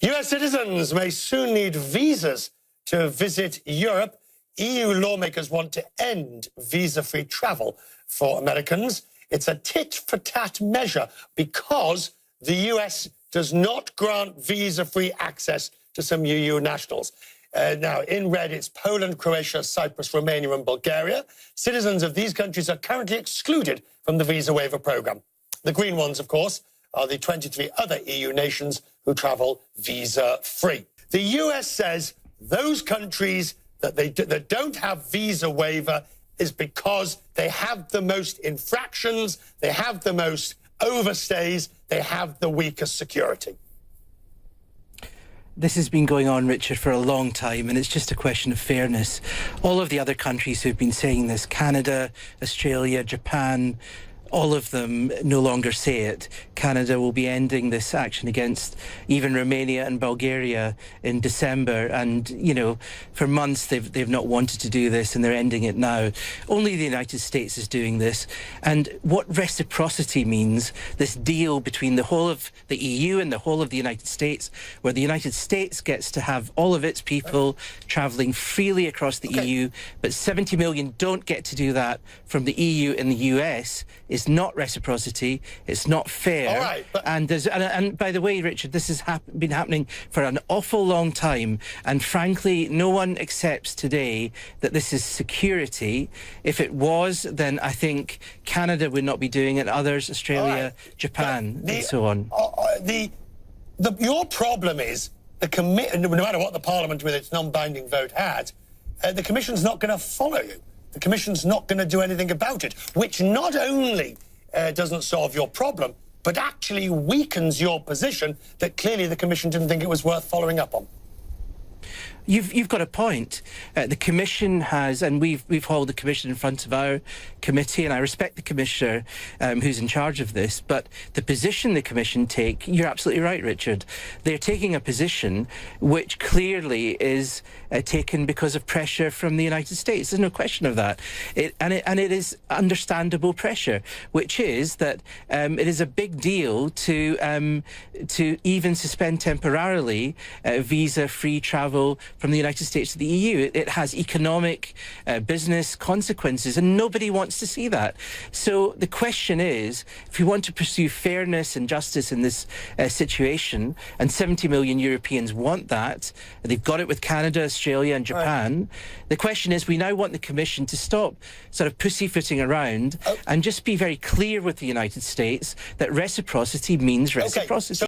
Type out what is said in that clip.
US citizens may soon need visas to visit Europe. EU lawmakers want to end visa-free travel for Americans. It's a tit-for-tat measure because the US does not grant visa-free access to some EU nationals. Now, in red, it's Poland, Croatia, Cyprus, Romania and Bulgaria. Citizens of these countries are currently excluded from the visa waiver programme. The green ones, of course, are the 23 other EU nations who travel visa-free. The US says those countries that don't have visa waiver is because they have the most infractions, they have the most overstays, they have the weakest security. This has been going on, Richard, for a long time, and it's just a question of fairness. All of the other countries who've been saying this, Canada, Australia, Japan, all of them no longer say it. Canada will be ending this action against even Romania and Bulgaria in December. And, you know, for months they've not wanted to do this and they're ending it now. Only the United States is doing this. And what reciprocity means, this deal between the whole of the EU and the whole of the United States, where the United States gets to have all of its people travelling freely across the EU, but 70 million don't get to do that from the EU and the US, is not reciprocity. It's not fair. All right, and by the way, Richard, this has been happening for an awful long time. And frankly, no one accepts today that this is security. If it was, then I think Canada would not be doing it. Others, Australia, Japan, and so on. Your problem is no matter what the Parliament with its non-binding vote had, the Commission's not going to follow you. The Commission's not going to do anything about it, which not only doesn't solve your problem, but actually weakens your position that clearly the Commission didn't think it was worth following up on. You've got a point. The Commission has, and we've hauled the Commission in front of our committee, and I respect the Commissioner who's in charge of this, but the position the Commission take, you're absolutely right, Richard. They're taking a position which clearly is taken because of pressure from the United States. There's no question of that. And it is understandable pressure, which is that it is a big deal to even suspend temporarily visa-free travel from the United States to the EU. It has economic, business consequences, and nobody wants to see that. So the question is, if you want to pursue fairness and justice in this situation, and 70 million Europeans want that, they've got it with Canada, Australia and Japan, the question is, we now want the Commission to stop sort of pussyfooting around and just be very clear with the United States that reciprocity means reciprocity.